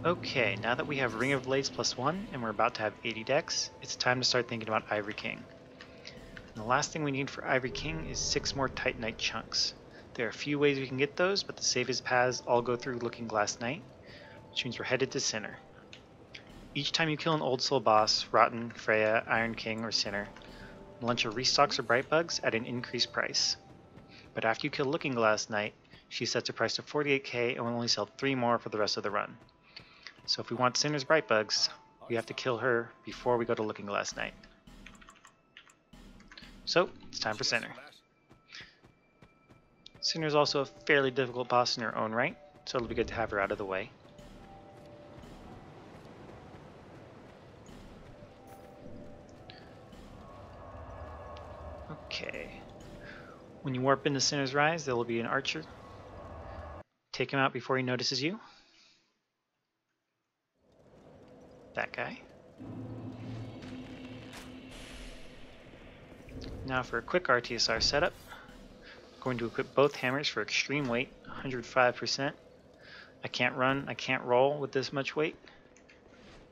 Okay, now that we have Ring of Blades +1 and we're about to have 80 decks, it's time to start thinking about Ivory King. And the last thing we need for Ivory King is 6 more Titanite chunks. There are a few ways we can get those, but the safest paths all go through Looking Glass Knight, which means we're headed to Sinner. Each time you kill an Old Soul boss, Rotten, Freya, Iron King, or Sinner, launch a Restocks or Bright Bugs at an increased price. But after you kill Looking Glass Knight, she sets her price to 48k and will only sell 3 more for the rest of the run. So if we want Sinner's Bright Bugs, we have to kill her before we go to Looking Glass Knight. So, it's time for Sinner. Sinner's also a fairly difficult boss in her own right, so it'll be good to have her out of the way. Okay. When you warp into Sinner's Rise, there will be an archer. Take him out before he notices you. That guy. Now for a quick RTSR setup, I'm going to equip both hammers for extreme weight, 105%. I can't run, I can't roll with this much weight,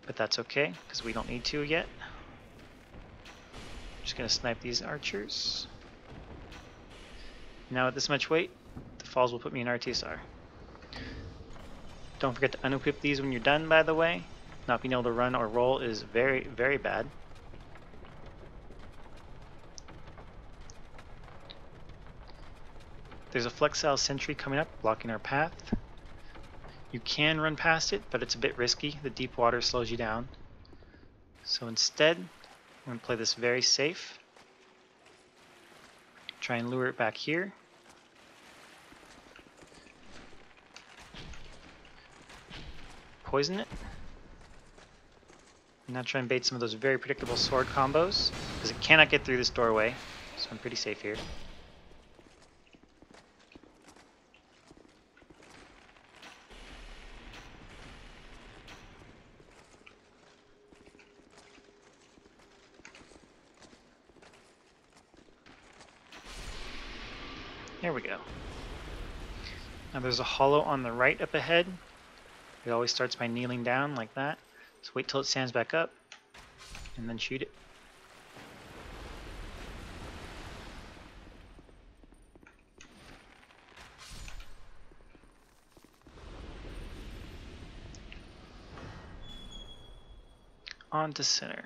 but that's okay, because we don't need to yet. I'm just going to snipe these archers. Now with this much weight, the falls will put me in RTSR. Don't forget to unequip these when you're done, by the way. Not being able to run or roll is very, very bad. There's a Flexile Sentry coming up, blocking our path. You can run past it, but it's a bit risky. The deep water slows you down. So instead, I'm going to play this very safe. Try and lure it back here. Poison it. And now try and bait some of those very predictable sword combos, because it cannot get through this doorway, so I'm pretty safe here. There we go. Now there's a hollow on the right up ahead. It always starts by kneeling down like that. So wait till it stands back up, and then shoot it. On to Sinner.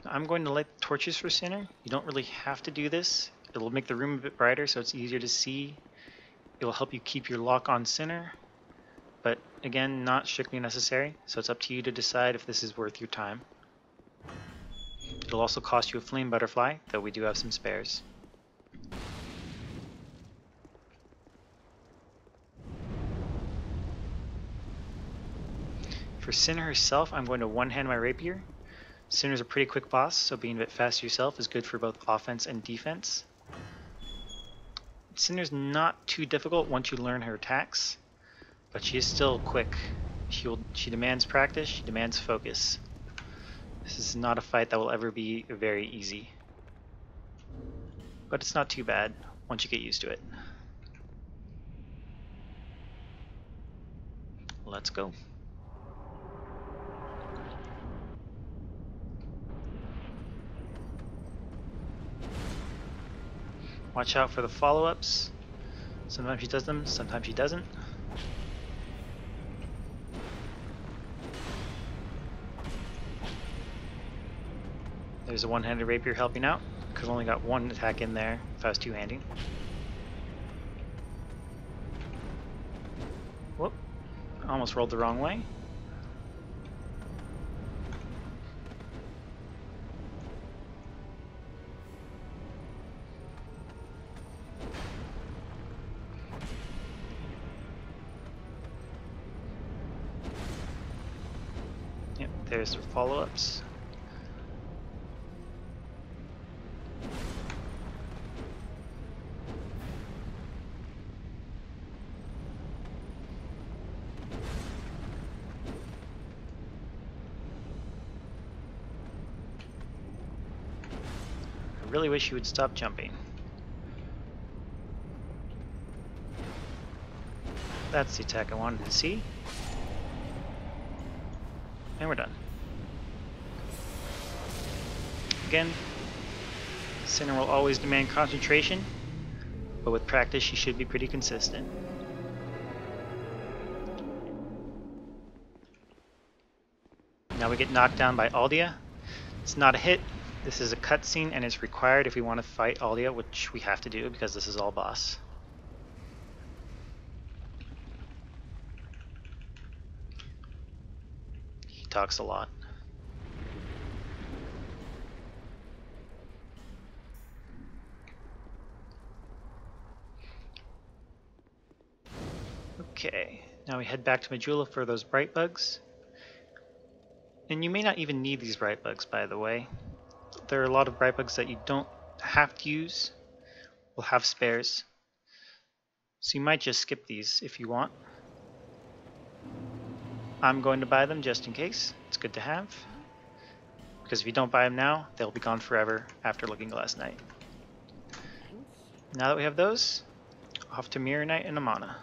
Now I'm going to light torches for Sinner. You don't really have to do this. It'll make the room a bit brighter so it's easier to see. It will help you keep your lock on Sinner. But again, not strictly necessary, so it's up to you to decide if this is worth your time. It'll also cost you a flame butterfly, though we do have some spares. For Sinner herself, I'm going to one-hand my rapier. Sinner's a pretty quick boss, so being a bit fast yourself is good for both offense and defense. Sinner's not too difficult once you learn her attacks. But she is still quick. She demands practice, she demands focus. This is not a fight that will ever be very easy. But it's not too bad once you get used to it. Let's go. Watch out for the follow-ups. Sometimes she does them, sometimes she doesn't. There's a one-handed rapier helping out. Could have only got one attack in there if I was two-handing. Whoop. Almost rolled the wrong way. Yep, there's the follow-ups. I really wish you would stop jumping. That's the attack I wanted to see. And we're done. Again, Sinner will always demand concentration, but with practice she should be pretty consistent. Now we get knocked down by Aldia. It's not a hit. This is a cutscene and it's required if we want to fight Aldia, which we have to do because this is all boss. He talks a lot. Okay, now we head back to Majula for those bright bugs. And you may not even need these bright bugs, by the way. There are a lot of bright bugs that you don't have to use. We'll have spares. So you might just skip these if you want. I'm going to buy them just in case. It's good to have. Because if you don't buy them now, they'll be gone forever after Looking Glass Night. Now that we have those, off to Mirror Night and Amana.